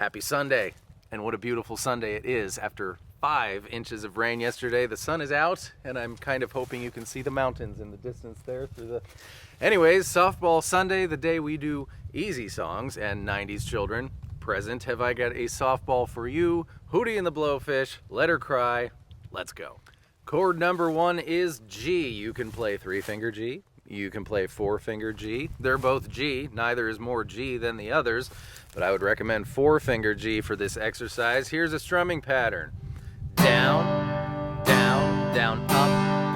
Happy Sunday, and what a beautiful Sunday it is. After 5 inches of rain yesterday, the sun is out, and I'm kind of hoping you can see the mountains in the distance there through the... Anyways, Softball Sunday, the day we do easy songs, and 90s children, present, have I got a softball for you. Hootie the Blowfish, Let Her Cry, let's go. Chord number 1 is G. You can play 3-finger G. You can play 4-finger G. They're both G. Neither is more G than the others, but I would recommend 4-finger G for this exercise. Here's a strumming pattern. Down, down, down,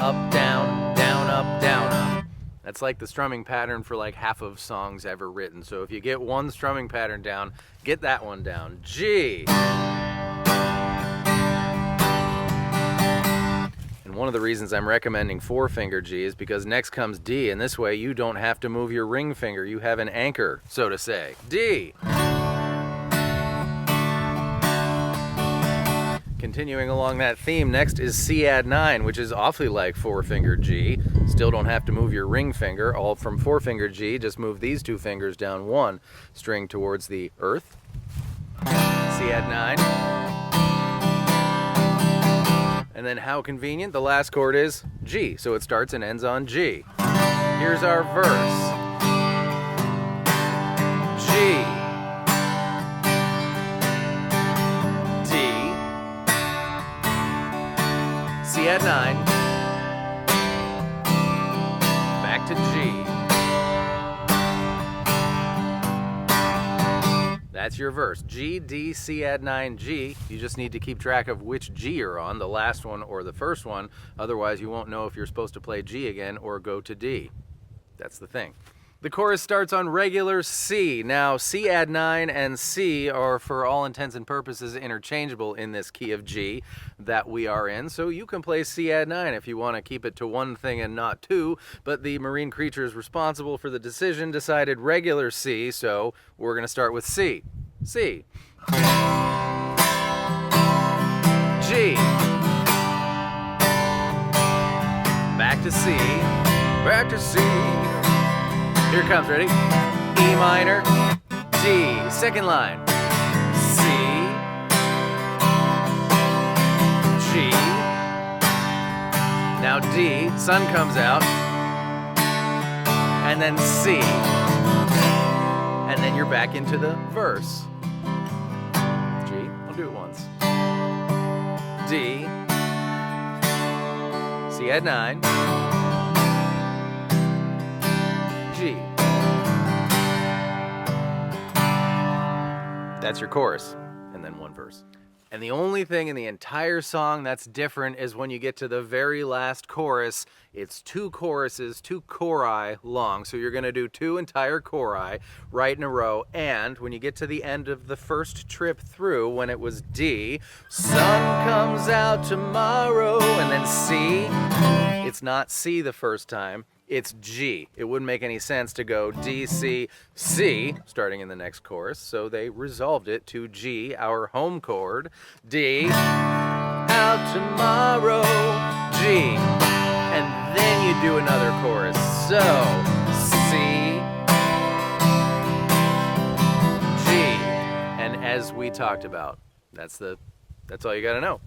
up, down, down, up, down, up. That's like the strumming pattern for like half of songs ever written. So if you get one strumming pattern down, get that one down. G. One of the reasons I'm recommending 4-finger G is because next comes D, and this way you don't have to move your ring finger. You have an anchor, so to say. D. Continuing along that theme, next is C add 9, which is awfully like 4-finger G. Still don't have to move your ring finger. All from 4-finger G, just move these 2 fingers down 1 string towards the earth. C add 9. And then how convenient, the last chord is G, so it starts and ends on G. Here's our verse. G, D, C add 9, back to G. That's your verse. G, D, C add 9, G. You just need to keep track of which G you're on, the last one or the first one. Otherwise, you won't know if you're supposed to play G again or go to D. That's the thing. The chorus starts on regular C. Now, C add 9 and C are, for all intents and purposes, interchangeable in this key of G that we are in. So you can play C add 9 if you want to keep it to one thing and not two. But the marine creatures responsible for the decision decided regular C, so we're going to start with C. C. G. Back to C. Back to C. Here it comes, ready? E minor, D, second line. C, G. Now D, sun comes out. And then C. And then you're back into the verse. G, I'll do it once. D, C add 9. G. That's your chorus, and then one verse. And the only thing in the entire song that's different is when you get to the very last chorus. It's 2 choruses, 2 chori long, so you're going to do 2 entire chori right in a row. And when you get to the end of the first trip through, when it was D, sun comes out tomorrow, and then C. It's not C the first time. It's G. It wouldn't make any sense to go D, C, C, starting in the next chorus, so they resolved it to G, our home chord. D, out tomorrow, G, and then you do another chorus. So, C, G, and as we talked about, that's all you gotta know.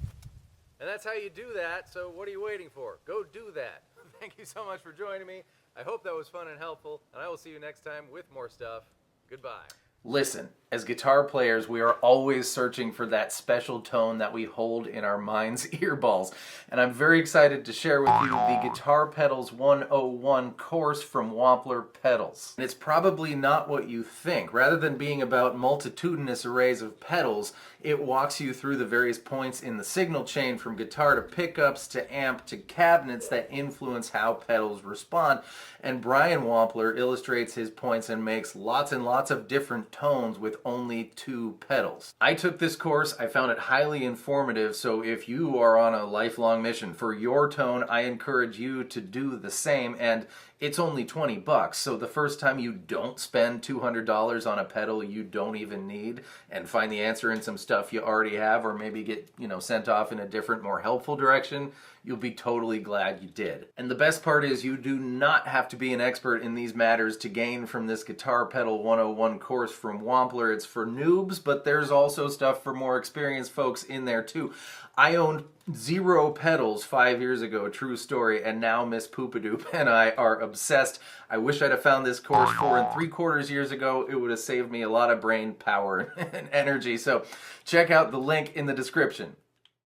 And that's how you do that, so what are you waiting for? Go do that. Thank you so much for joining me. I hope that was fun and helpful, and I will see you next time with more stuff. Goodbye. Listen, as guitar players, we are always searching for that special tone that we hold in our mind's earballs. And I'm very excited to share with you the Guitar Pedals 101 course from Wampler Pedals. And it's probably not what you think. Rather than being about multitudinous arrays of pedals, it walks you through the various points in the signal chain from guitar to pickups to amp to cabinets that influence how pedals respond. And Brian Wampler illustrates his points and makes lots and lots of different tones with only 2 pedals. I took this course, I found it highly informative, so if you are on a lifelong mission for your tone, I encourage you to do the same. And it's only 20 bucks. So the first time you don't spend $200 on a pedal you don't even need and find the answer in some stuff you already have, or maybe get, sent off in a different, more helpful direction, you'll be totally glad you did. And the best part is you do not have to be an expert in these matters to gain from this Guitar Pedal 101 course from Wampler. It's for noobs, but there's also stuff for more experienced folks in there too. I owned 0 pedals 5 years ago, true story, and now Miss Poopadoop and I are obsessed. I wish I'd have found this course 4 3/4 years ago. It would have saved me a lot of brain power and energy. So check out the link in the description.